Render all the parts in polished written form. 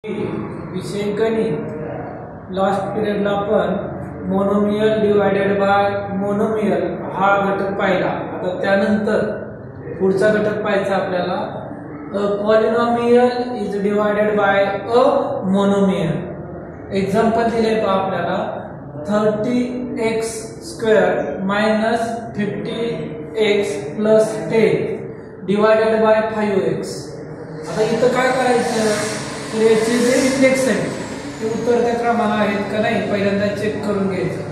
विषय गणित लास्ट पिरियडला आपण मोनोमियल डिवाइडेड बाय मोनोमियल हा घटक पाहिला। आता त्यानंतर पुढचा घटक पाहायचा आपल्याला polynomial is divided by a monomial. Example दिले पहा आपल्याला 30x square minus 50x plus 10 divided by 5x। आता इथं काय करायचं तर याचे जे इंडेक्स आहेत ते उतरत्या क्रमाला आहेत का नाही पहिल्यांदा चेक करून घ्यायचं।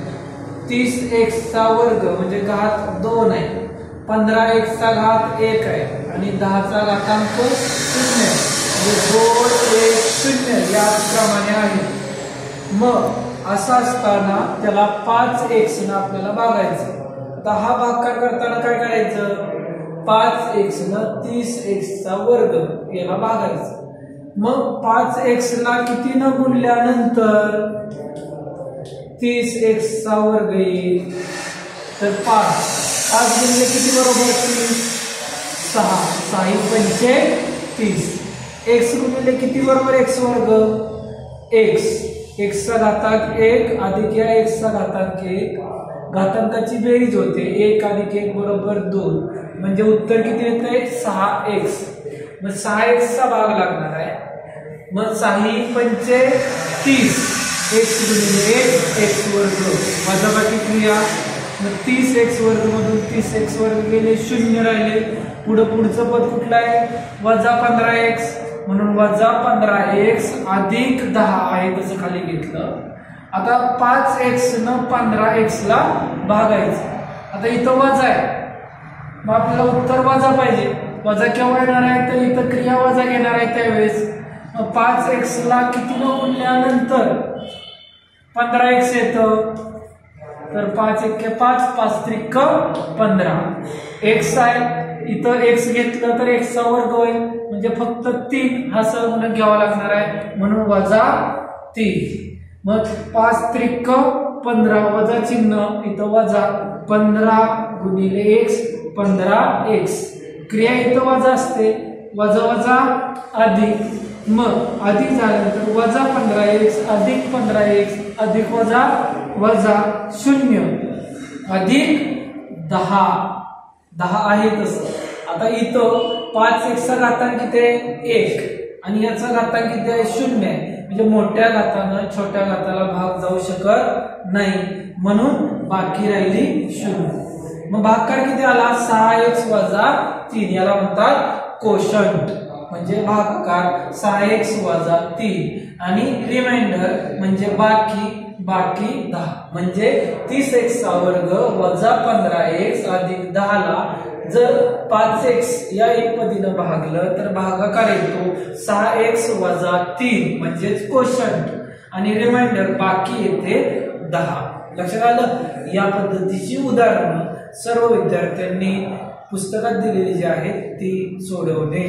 30x चा वर्ग म्हणजे घात 2 आहे, 15x चा घात 1 आहे आणि 10 चा घातांक 0 म्हणजे 2 1 0 या क्रमाने आहे। मग असं असताना त्याला 5x ने आपल्याला भागायचं। आता हा भागाकार करताना काय करायचं 5x ने 30x चा वर्ग याला भागायचं। मग 5x ला किती न गुणल्यानंतर 30x चा वर्ग येईल तर 5 गुणले किती बरोबर 6 6 35 x गुणिले किती बरोबर x वर्ग x चा घातांक 1 अधिक या x चा घातांक 1 घातांकाची बेरीज होते 1 अधिक 1 बरोबर 2 म्हणजे उत्तर किती येतंय 6x। मग 6x चा भाग लागणार आहे। मग 6 35 x गुणिले 1 x वर्ग वजाबाकी क्रिया। मग 30x वर्ग मधून 30x वर्ग गेले 0 राहिले। पुढचं पद कुठलं आहे वजा 15x म्हणून वजा 15x अधिक 10 आहे तसं खाली घेतलं। आता 5x न 15x ला भागायचं। आता इथं वजा आहे मग आपल्याला उत्तर वजा पाहिजे। वजा केव्हा येणार आहे तर इथं क्रिया वजा घेणार आहे त्यावेळेस 5x ला किती न गुणल्यानंतर 15x येतं तर 5 1 5 5 त्रिक 15 x आहे इथं x घेतलं तर x चा वर्ग होईल म्हणजे फक्त 3 हा सहगुणक घ्यावा लागणार आहे म्हणून वजा 3। मग 5 त्रिक 15 वजा चिन्ह इथं वजा 15 गुणिले x 15x क्रिया इथं वजा असते वजा वजा अधिक मग अधिक झाल्यानंतर वजा 15x अधिक 15x अधिक वजा वजा 0 अधिक 10 आहे तसं। आता इथं 5x चा घातांक किती आहे 1 आणि याचा घातांक किती आहे 0 म्हणजे मोठ्या घातानं छोट्या घाताला भाग जाऊ शकत नाही म्हणून बाकी राहिली 0। मग भागाकार किती आला 6x वजा 3 याला म्हणतात कोशंट म्हणजे भागाकार 6x वजा 3 आणि रिमाइंडर म्हणजे बाकी 10 म्हणजे 30x चा वर्ग वजा 15x अधिक 10 ला जर 5x या एकपदीनं भागलं तर भागाकार येतो 6x वजा 3 म्हणजेच कोशंट आणि रिमाइंडर बाकी येते 10। लक्षात आलं। या पद्धतीची उदाहरणं सर्व विद्यार्थ्यांनी पुस्तकात दिलेली जी आहेत ती सोडवणे।